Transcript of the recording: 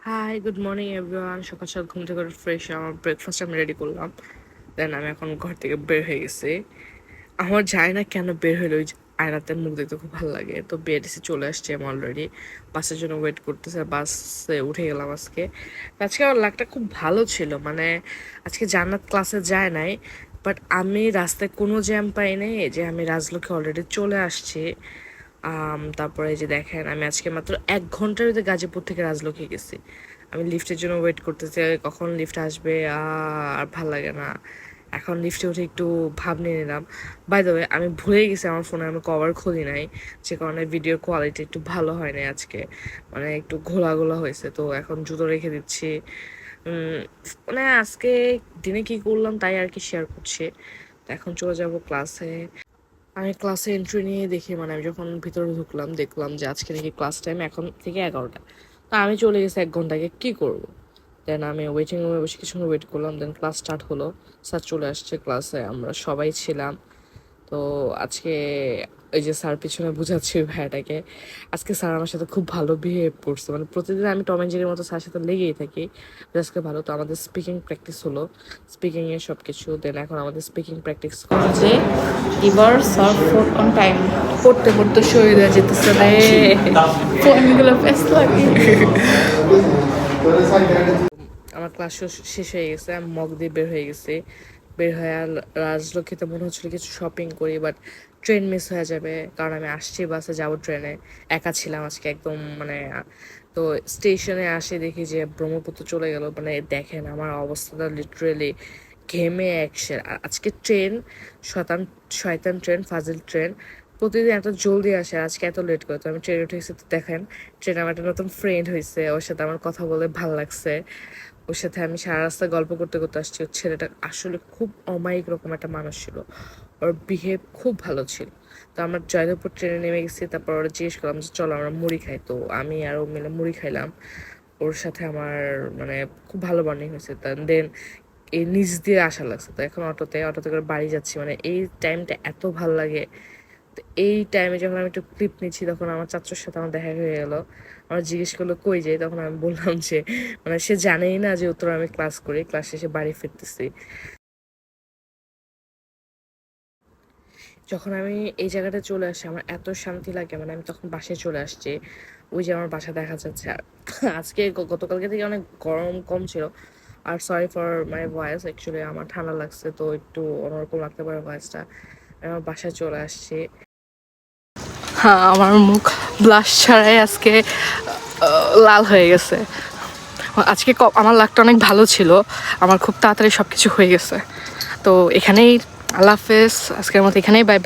High, good morning everyone. সকাল সকাল ঘুম থেকে ফ্রেশ আমার ব্রেকফাস্ট আমি রেডি করলাম। দেন আমি এখন ঘর থেকে বের হয়ে গেছি। আমার জানি না কেন বের হলো, ওই যে আয়নাতে মুখ দেখতে খুব ভালো লাগে। তো বিএডিসি চলে আসছে, আমি অলরেডি বাসের জন্য ওয়েট করতেছে। বাসে উঠে গেলাম আজকে। আজকে আমার লাকটা খুব ভালো ছিল, মানে আজকে জান্নাত ক্লাসে যায় নাই, বাট আমি রাস্তায় কোনো জ্যাম পাই নাই, যে আমি রাজলক্ষ্মী অলরেডি চলে আসছি। তারপরে এই যে দেখেন, আমি আজকে মাত্র 1 ঘন্টার ভিতরে গাজীপুর থেকে রাজলক্ষ্মী গেছি। আমি লিফটের জন্য ওয়েট করতেছি, কখন লিফট আসবে। আর ভাল লাগে না। এখন লিফটে উঠে একটু ভাব নিয়ে নিলাম। বাই দ্য ওয়ে, আমি ভুলেই গেছি আমার ফোনে আমি কভার খুলি নাই, যে কারণে ভিডিওর কোয়ালিটি একটু ভালো হয় নাই আজকে, মানে একটু ঘোলা ঘোলা হয়েছে। তো এখন জুতো রেখে দিচ্ছি। মানে আজকে দিনে কি করলাম তাই আর কি শেয়ার করছি। তো এখন চলে যাব ক্লাসে। আমি ক্লাসে এন্ট্রি নিয়ে দেখি, মানে আমি যখন ভিতরে ঢুকলাম দেখলাম যে আজকে নাকি ক্লাস টাইম এখন থেকে 11টা। তা আমি চলে গেছি 1 ঘন্টাকে, কি করব। দেন আমি ওয়েটিং রুমে বসে কিছুক্ষণ ওয়েট করলাম। দেন ক্লাস স্টার্ট হলো। স্যার চলে আসছে ক্লাসে, আমরা সবাই ছিলাম। তো আজকে ওই যে স্যার পিছনে বুঝাচ্ছি ওই ভাইয়াটাকে, আজকে স্যার আমার সাথে খুব ভালো বিহেভ করছে। মানে প্রতিদিন আমি টম অ্যান্ড জেরির মতো স্যারের সাথে লেগেই থাকি, আজকে ভালো। তো আমাদের স্পিকিং প্র্যাকটিস হলো, স্পিকিংয়ের সব কিছু। দেন এখন আমাদের স্পিকিং প্র্যাকটিস করা যে এবার সার্ভ ফুড অন টাইম পড়তে পড়তে শরীর হয়ে যেতেছে রে। ফোনগুলো ব্যস্ত লাগে। আমার ক্লাস শেষ হয়ে গেছে, আমি মগ দিয়ে বের হয়ে গেছি। বের হয়ে রাজলক্ষ্মীতে মনে হচ্ছিল কিছু শপিং করি, বাট ট্রেন মিস হয়ে যাবে, কারণ আমি আসছি বাসে, যাবো ট্রেনে। একা ছিলাম আজকে একদম, মানে তো স্টেশনে আসে দেখি যে ব্রহ্মপুত্র চলে গেল। মানে দেখেন আমার অবস্থাটা লিটারেলি ঘেমে একশের। আর আজকে ট্রেন শয়তান শয়তান ট্রেন, ফাজিল ট্রেন, প্রতিদিন এত জলদি আসে, আজকে এত লেট করে। তো আমি ট্রেনে উঠে গেছি। তো দেখেন ট্রেনে আমার একটা নতুন ফ্রেন্ড হয়েছে, ওর সাথে আমার কথা বলে ভাল লাগছে। ওর সাথে আমি সারা রাস্তা গল্প করতে করতে আসছি। ওর ছেলেটা আসলে খুব অমায়িক রকম একটা মানুষ ছিল, ওর বিহেভ খুব ভালো ছিল। তো আমরা জয়দেবপুর ট্রেনে নেমে গেছি। তারপর ওরা জিজ্ঞেস করলাম যে চলো আমরা মুড়ি খাই। তো আমি আর ও মিলে মুড়ি খাইলাম। ওর সাথে আমার মানে খুব ভালো বন্ডিং হয়েছে। দেন এই নিচ দিয়ে আসা লাগছে। তো এখন অটোতে করে বাড়ি যাচ্ছি। মানে এই টাইমটা এত ভালো লাগে। তো এই টাইমে যখন আমি একটু ক্লিপ নিচ্ছি, তখন আমার চাচুর সাথে আমার দেখা হয়ে গেল। আমার জিজ্ঞেস করলো কই যাই, তখন আমি বললাম যে মানে সে জানেই না যে উত্তর আমি ক্লাস করি, ক্লাস শেষে বাড়ি ফিরতেছি। যখন আমি এই জায়গাটা চলে আসি আমার এত শান্তি লাগে, মানে আমি তখন বাসায় চলে আসছি। ওই যে আমার বাসা দেখা যাচ্ছে। আর আজকে গতকালকে থেকে অনেক গরম কম ছিল। আর sorry for my voice, actually আমার ঠান্ডা লাগছে, তো একটু অন্যরকম লাগতে পারে ভয়েসটা। আমি আমার বাসায় চলে আসছি। হ্যাঁ, আমার মুখ ব্লাশ ছাড়াই আজকে লাল হয়ে গেছে। আজকে আমার লাকটা অনেক ভালো ছিল, আমার খুব তাড়াতাড়ি সব কিছু হয়ে গেছে। তো এখানেই আল্লাহ হাফেজ, আজকের মতো এখানেই বাই।